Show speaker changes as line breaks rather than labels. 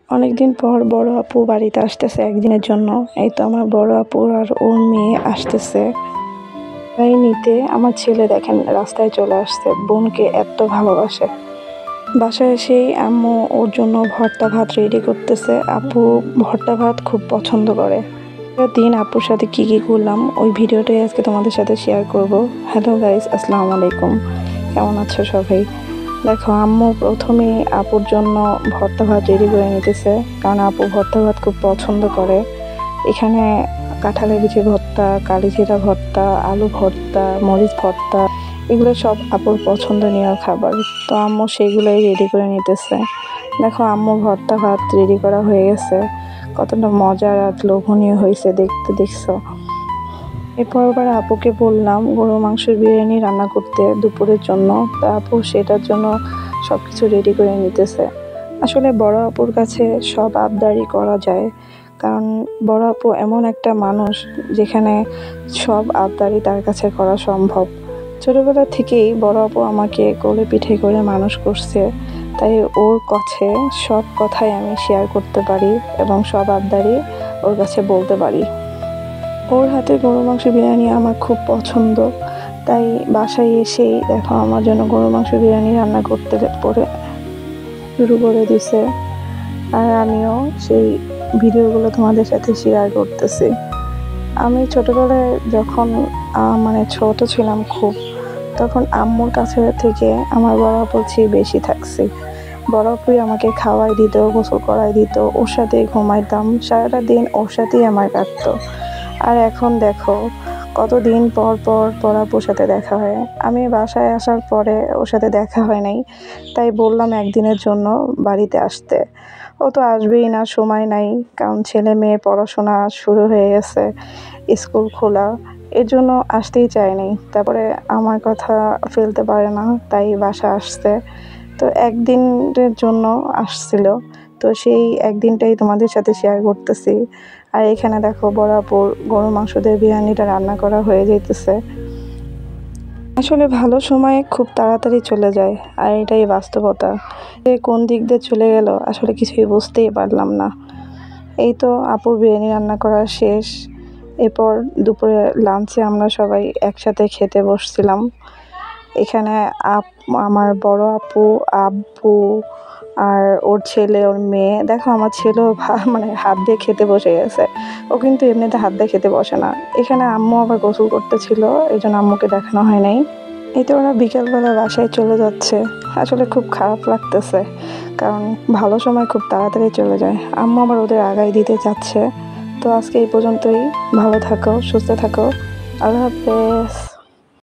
অনেকদিন পর বড় আপু বাড়িতে আসতেছে একদিনের জন্য। এই তো আমার বড় আপু আর ওর মেয়ে আসতেছে তাই নিতে। আমার ছেলে দেখেন রাস্তায় চলে আসছে, বোনকে এত ভালোবাসে। বাসায় এসেই আম্মু ওর জন্য ভর্তা ভাত রেডি করতেছে। আপু ভর্তা ভাত খুব পছন্দ করে। দিন আপুর সাথে কি কি করলাম ওই ভিডিওটাই আজকে তোমাদের সাথে শেয়ার করব। হ্যালো গাইস, আসসালামু আলাইকুম, কেমন আছো সবাই? দেখো, আম্মু প্রথমে আপুর জন্য ভর্তা ভাত রেডি করে নিতেছে, কারণ আপু ভর্তা ভাত খুব পছন্দ করে। এখানে কাঁঠালের বিচি ভর্তা, কালিজিরা ভর্তা, আলু ভর্তা, মরিচ ভর্তা, এগুলো সব আপুর পছন্দনীয় খাবার। তো আম্মু সেগুলোই রেডি করে নিতেছে। দেখো, আম্মু ভর্তা ভাত রেডি করা হয়ে গেছে, কতটা মজার আর লোভনীয় হয়েছে দেখতে, দেখছো? এরপর আবার আপুকে বললাম গরু মাংসের বিরিয়ানি রান্না করতে দুপুরের জন্য। তা আপু সেটার জন্য সব কিছু রেডি করে নিতেছে। আসলে বড় আপুর কাছে সব আবদারই করা যায়, কারণ বড় আপু এমন একটা মানুষ যেখানে সব আবদারই তার কাছে করা সম্ভব। ছোটোবেলা থেকেই বড় আপু আমাকে কোলে পিঠে করে মানুষ করছে, তাই ওর কাছে সব কথাই আমি শেয়ার করতে পারি এবং সব আবদারই ওর কাছে বলতে পারি। ওর হাতে গরু মাংস বিরিয়ানি আমার খুব পছন্দ, তাই বাসায় এসেই দেখো আমার জন্য গরু মাংস বিরিয়ানি রান্না করতে শুরু করে দিছে। আর আমিও সেই ভিডিওগুলো তোমাদের সাথে শেয়ার করতেছি। আমি ছোটোবেলায় যখন ছোট ছিলাম খুব, তখন আম্মুর কাছে থেকে আমার বড় আপুর চেয়ে বেশি থাকছি। বড় আপুই আমাকে খাওয়াই দিত, গোসল করাই দিত, ওর সাথে ঘুমাইতাম, সারাটা দিন ওর সাথেই আমার কাটতো। আর এখন দেখো, কতদিন পর পর আপুর সাথে দেখা হয়। আমি বাসায় আসার পরে ওর সাথে দেখা হয় নাই, তাই বললাম একদিনের জন্য বাড়িতে আসতে। ও তো আসবেই না, সময় নাই, কারণ ছেলে মেয়ে পড়াশোনা শুরু হয়ে গেছে, স্কুল খোলা, এর জন্য আসতেই চায়নি। তারপরে আমার কথা ফেলতে পারে না, তাই বাসা আসছে। তো একদিনের জন্য আসছিল, তো সেই একদিনটাই তোমাদের সাথে শেয়ার করতেছি। আর এখানে দেখো বড় আপুর গরু মাংস দিয়ে বিরিয়ানিটা রান্না করা হয়ে যাইতেছে। আসলে ভালো সময় খুব তাড়াতাড়ি চলে যায়, আর এটাই বাস্তবতা। কোন দিক দিয়ে চলে গেল আসলে কিছুই বুঝতেই পারলাম না। এই তো আপুর বিরিয়ানি রান্না করা শেষ। এরপর দুপুরে লাঞ্চে আমরা সবাই একসাথে খেতে বসছিলাম। এখানে আমার বড় আপু, আব্বু আর ওর ছেলে, ওর মেয়ে। দেখো, আমার ছেলেও হাত দিয়ে খেতে বসে গেছে। ও কিন্তু এমনিতে হাত দিয়ে খেতে বসে না। এখানে আম্মু আবার গোসল করতেছিল, এই জন্য আম্মুকে দেখানো হয় নাই। এই তো ওরা বিকেলবেলা বাসায় চলে যাচ্ছে। আসলে খুব খারাপ লাগতেছে, কারণ ভালো সময় খুব তাড়াতাড়ি চলে যায়। আম্মু আবার ওদের আগায় দিতে চাচ্ছে। তো আজকে এই পর্যন্তই। ভালো থাকো, সুস্থ থাকো, আল্লাহ হাফেজ।